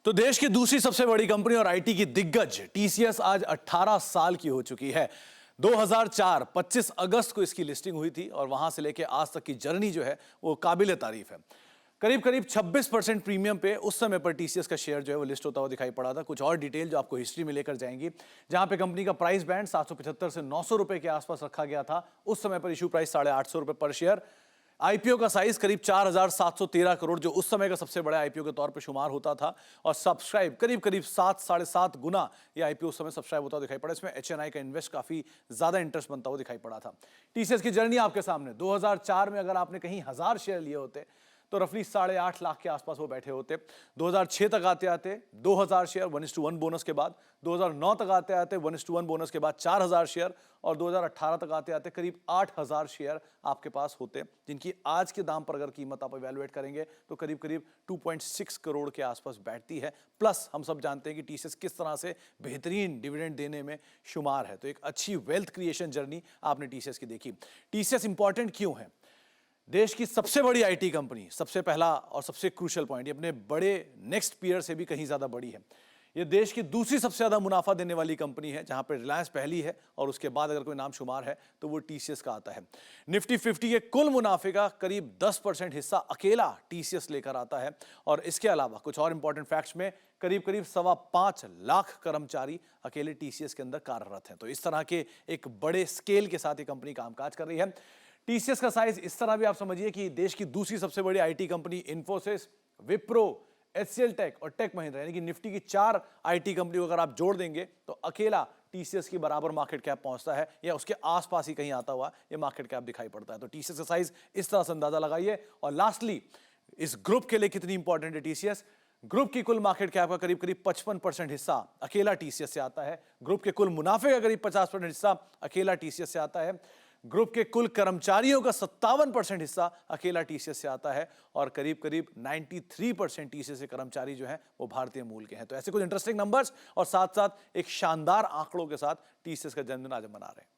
तो देश की दूसरी सबसे बड़ी कंपनी और आईटी की दिग्गज टीसीएस आज 18 साल की हो चुकी है। 2004 25 अगस्त को इसकी लिस्टिंग हुई थी और वहां से लेके आज तक की जर्नी जो है वो काबिल तारीफ है। करीब करीब 26% प्रीमियम पे उस समय पर टीसीएस का शेयर जो है वो लिस्ट होता हुआ दिखाई पड़ा था। कुछ और डिटेल जो आपको हिस्ट्री में लेकर जाएंगी, जहां पे कंपनी का प्राइस बैंड 775 से 900 रुपए के आसपास रखा गया था। उस समय पर इशू प्राइस 850 रुपए पर शेयर। आईपीओ का साइज करीब 4713 करोड़, जो उस समय का सबसे बड़ा आईपीओ के तौर पे शुमार होता था। और सब्सक्राइब करीब करीब 7 साढ़े 7 गुना ये आईपीओ उस समय सब्सक्राइब होता दिखाई पड़ा। इसमें एचएनआई का इन्वेस्ट काफी ज्यादा इंटरेस्ट बनता हुआ दिखाई पड़ा था। टीसीएस की जर्नी आपके सामने। 2004 में अगर आपने कहीं 1000 शेयर लिए होते तो रफली 8.5 लाख के आसपास वो बैठे होते। 2006 तक आते आते 2000 शेयर 1:1 बोनस के बाद, 2009 तक आते आते 1:1 बोनस के बाद 4000 शेयर, और 2018 तक आते आते करीब 8000 शेयर आपके पास होते, जिनकी आज के दाम पर अगर कीमत आप इवैल्यूएट करेंगे तो करीब करीब 2.6 करोड़ के आसपास बैठती है। प्लस हम सब जानते हैं कि टीसीएस किस तरह से बेहतरीन डिविडेंड देने में शुमार है। तो एक अच्छी वेल्थ क्रिएशन जर्नी आपने टीसीएस की देखी। टीसीएस इंपॉर्टेंट क्यों है? देश की सबसे बड़ी आईटी कंपनी, सबसे पहला और सबसे क्रूशियल पॉइंट, ये अपने बड़े नेक्स्ट पीयर से भी कहीं ज्यादा बड़ी है। ये देश की दूसरी सबसे ज्यादा मुनाफा देने वाली कंपनी है, जहां पर रिलायंस पहली है और उसके बाद अगर कोई नाम शुमार है तो वो टीसीएस का आता है। निफ्टी 50 के कुल मुनाफे का करीब 10% हिस्सा अकेला टीसीएस लेकर आता है। और इसके अलावा कुछ और इंपॉर्टेंट फैक्ट्स में करीब करीब 5.25 लाख कर्मचारी अकेले टीसीएस के अंदर कार्यरत हैं। तो इस तरह के एक बड़े स्केल के साथ ये कंपनी कामकाज कर रही है। टीसीएस का साइज इस तरह भी आप समझिए कि देश की दूसरी सबसे बड़ी आईटी कंपनी इंफोसिस, विप्रो, एचसीएल टेक और टेक महिंद्रा, यानी कि निफ्टी की 4 आईटी कंपनी को अगर आप जोड़ देंगे तो अकेला टीसीएस की बराबर मार्केट कैप पहुंचता है, या उसके आसपास ही कहीं आता हुआ ये मार्केट कैप दिखाई पड़ता है। तो टीसीएस का साइज इस तरह से अंदाजा लगाइए। और लास्टली, इस ग्रुप के लिए कितनी इंपॉर्टेंट है टीसीएस? ग्रुप की कुल मार्केट कैप का करीब करीब 55% हिस्सा अकेला टीसीएस से आता है। ग्रुप के कुल मुनाफे का करीब 50% हिस्सा अकेला टीसीएस से आता है। ग्रुप के कुल कर्मचारियों का 57% हिस्सा अकेला टीसीएस से आता है। और करीब करीब 93% टीसीएस के कर्मचारी जो हैं वो भारतीय मूल के हैं। तो ऐसे कुछ इंटरेस्टिंग नंबर्स और साथ साथ एक शानदार आंकड़ों के साथ टीसीएस का जन्मदिन आज हम मना रहे हैं।